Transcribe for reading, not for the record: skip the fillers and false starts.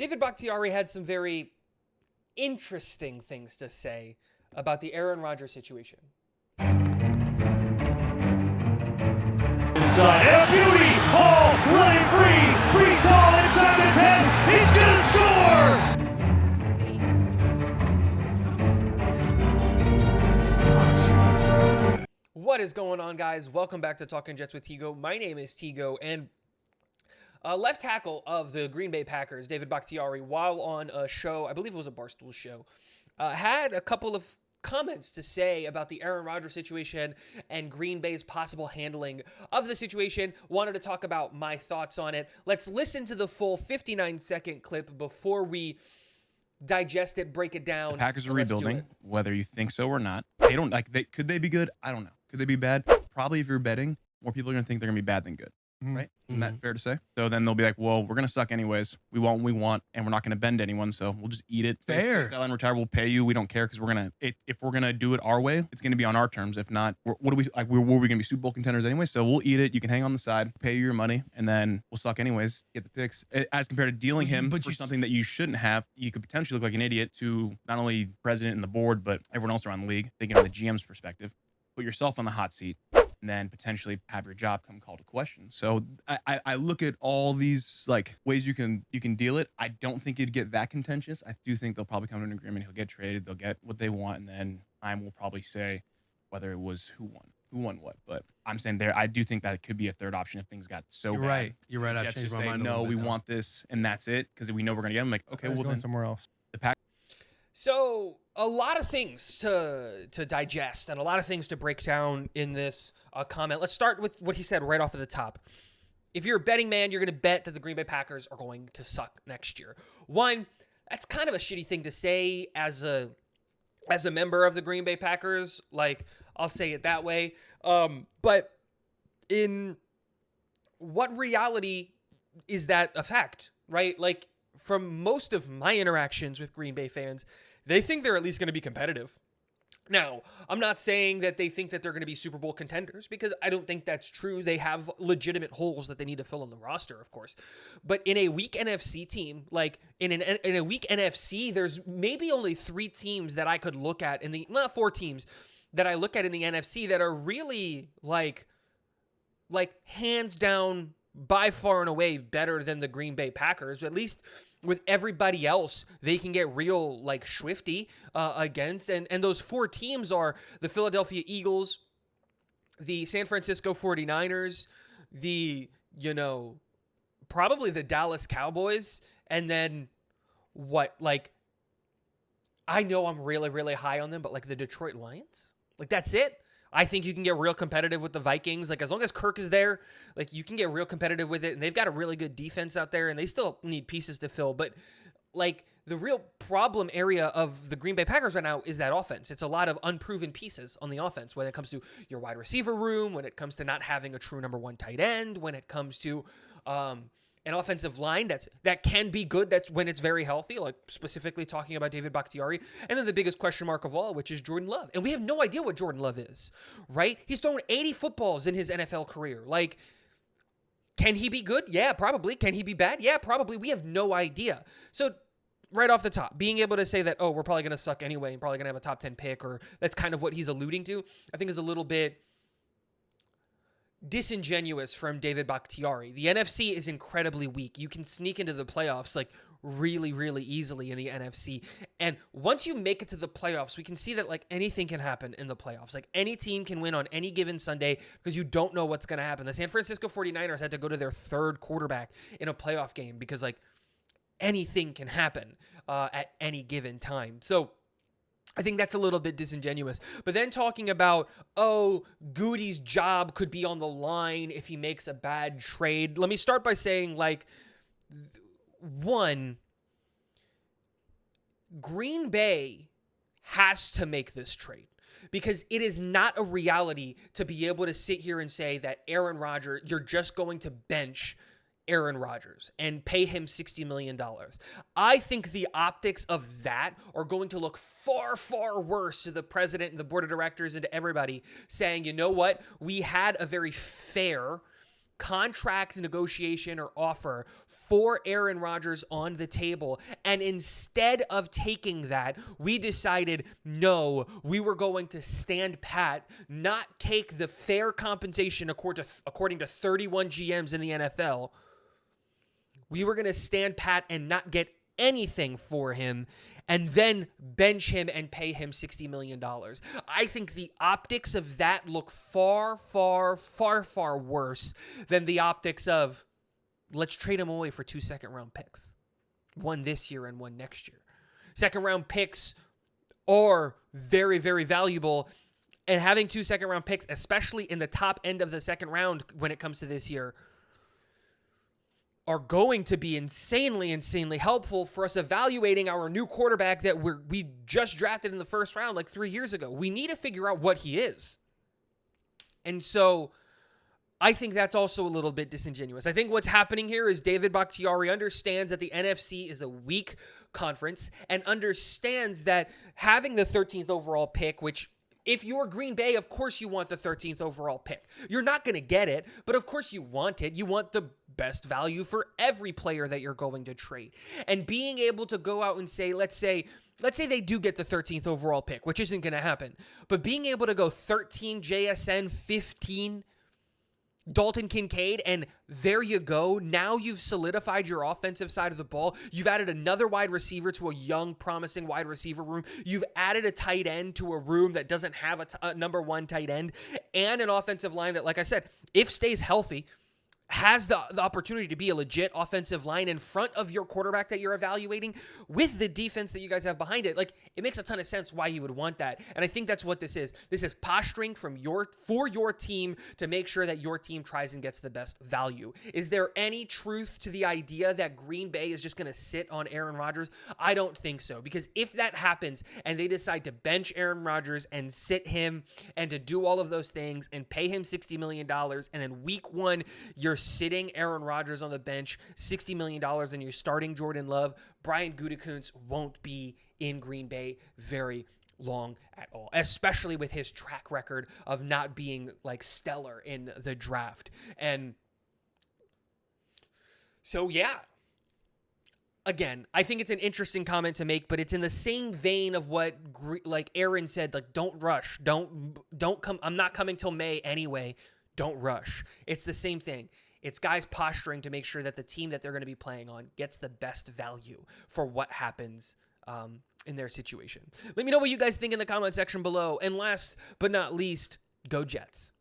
David Bakhtiari had some very interesting things to say about the Aaron Rodgers situation. Inside, and a beauty! Hall running free! Brees Hall inside the 10! He's gonna score! What is going on, guys? Welcome back to Talking Jets with Tigo. My name is Tigo, and left tackle of the Green Bay Packers, David Bakhtiari, while on a show, I believe it was a Barstool show, had a couple of comments to say about the Aaron Rodgers situation and Green Bay's possible handling of the situation. Wanted to talk about my thoughts on it. Let's listen to the full 59-second clip before we digest it, break it down. The Packers are rebuilding, whether you think so or not. They don't could they be good? I don't know. Could they be bad? Probably if you're betting, more people are going to think they're going to be bad than good. Right? Isn't that fair to say? So then they'll be like, well, we're going to suck anyways. We want what we want, and we're not going to bend anyone, so we'll just eat it. Fair. Sell and retire, we'll pay you. We don't care because we're going to, if we're going to do it our way, it's going to be on our terms. If not, were we going to be Super Bowl contenders anyway? So we'll eat it. You can hang on the side, pay you your money, and then we'll suck anyways, get the picks. As compared to dealing him for something that you shouldn't have, you could potentially look like an idiot to not only the president and the board, but everyone else around the league, thinking of the GM's perspective. Put yourself on the hot seat, and then potentially have your job come called to question. So I look at all these like ways you can deal it. I don't think it'd get that contentious. I do think they'll probably come to an agreement. He'll get traded. They'll get what they want, and then time will probably say whether it was who won what. But I'm saying there, I do think that it could be a third option if things got so You're bad. right. You're right. I've Jets changed just my say, mind. no, we want this, and that's it, because we know we're gonna get them. Like, okay, well then somewhere else. the Pack. So a lot of things to digest and a lot of things to break down in this comment. Let's start with what he said right off of the top. If you're a betting man, you're going to bet that the Green Bay Packers are going to suck next year. One, that's kind of a shitty thing to say as a member of the Green Bay Packers. Like, I'll say it that way. But in what reality is that a fact, right? Like, from most of my interactions with Green Bay fans, they think they're at least going to be competitive. Now, I'm not saying that they think that they're going to be Super Bowl contenders, because I don't think that's true. They have legitimate holes that they need to fill in the roster, of course. But in a weak NFC team, like in a weak NFC, there's maybe only 3 teams that I could look at not 4 teams that I look at in the NFC that are really like hands down, by far and away better than the Green Bay Packers. At least with everybody else, they can get real like swifty against. And those 4 teams are the Philadelphia Eagles, the San Francisco 49ers, probably the Dallas Cowboys, and then I know I'm really, really high on them, but like the Detroit Lions. Like, that's it. I think you can get real competitive with the Vikings. Like, as long as Kirk is there, like, you can get real competitive with it. And they've got a really good defense out there, and they still need pieces to fill. But, like, the real problem area of the Green Bay Packers right now is that offense. It's a lot of unproven pieces on the offense when it comes to your wide receiver room, when it comes to not having a true number 1 tight end, when it comes to an offensive line that can be good. That's when it's very healthy, like specifically talking about David Bakhtiari. And then the biggest question mark of all, which is Jordan Love. And we have no idea what Jordan Love is, right? He's thrown 80 footballs in his NFL career. Like, can he be good? Yeah, probably. Can he be bad? Yeah, probably. We have no idea. So right off the top, being able to say that, oh, we're probably going to suck anyway and probably going to have a top 10 pick, or that's kind of what he's alluding to, I think is a little bit disingenuous from David Bakhtiari. The NFC is incredibly weak. You can sneak into the playoffs like really, really easily in the NFC. And once you make it to the playoffs, we can see that like anything can happen in the playoffs. Like, any team can win on any given Sunday because you don't know what's going to happen. The San Francisco 49ers had to go to their 3rd quarterback in a playoff game because like anything can happen at any given time. So I think that's a little bit disingenuous. But then talking about, oh, Goody's job could be on the line if he makes a bad trade. Let me start by saying, like, one, Green Bay has to make this trade, because it is not a reality to be able to sit here and say that Aaron Rodgers, you're just going to bench Aaron Rodgers and pay him $60 million. I think the optics of that are going to look far, far worse to the president and the board of directors and to everybody saying, you know what? We had a very fair contract negotiation or offer for Aaron Rodgers on the table. And instead of taking that, we decided, no, we were going to stand pat, not take the fair compensation according to 31 GMs in the NFL. We were going to stand pat and not get anything for him and then bench him and pay him $60 million. I think the optics of that look far, far, far, far worse than the optics of let's trade him away for 2 second-round picks. One this year and one next year. Second-round picks are very, very valuable, and having 2 second-round picks, especially in the top end of the second round when it comes to this year, are going to be insanely, insanely helpful for us evaluating our new quarterback that we just drafted in the first round like 3 years ago. We need to figure out what he is. And so I think that's also a little bit disingenuous. I think what's happening here is David Bakhtiari understands that the NFC is a weak conference and understands that having the 13th overall pick, which if you're Green Bay, of course you want the 13th overall pick. You're not going to get it, but of course you want it. You want the best value for every player that you're going to trade. And being able to go out and say, let's say they do get the 13th overall pick, which isn't going to happen, but being able to go 13 JSN, 15 Dalton Kincaid, and there you go. Now you've solidified your offensive side of the ball. You've added another wide receiver to a young, promising wide receiver room. You've added a tight end to a room that doesn't have a number one tight end, and an offensive line that, like I said, if stays healthy, has the opportunity to be a legit offensive line in front of your quarterback that you're evaluating with the defense that you guys have behind it. Like, it makes a ton of sense why you would want that. And I think that's what this is. This is posturing for your team to make sure that your team tries and gets the best value. Is there any truth to the idea that Green Bay is just going to sit on Aaron Rodgers? I don't think so, because if that happens and they decide to bench Aaron Rodgers and sit him and to do all of those things and pay him $60 million, and then week one, you're sitting Aaron Rodgers on the bench, $60 million, and you're starting Jordan Love, Brian Gutekunst won't be in Green Bay very long at all, especially with his track record of not being like stellar in the draft. And so, yeah, again, I think it's an interesting comment to make, but it's in the same vein of what like Aaron said, like, don't rush, don't come. I'm not coming till May anyway. Don't rush. It's the same thing. It's guys posturing to make sure that the team that they're going to be playing on gets the best value for what happens in their situation. Let me know what you guys think in the comment section below. And last but not least, go Jets.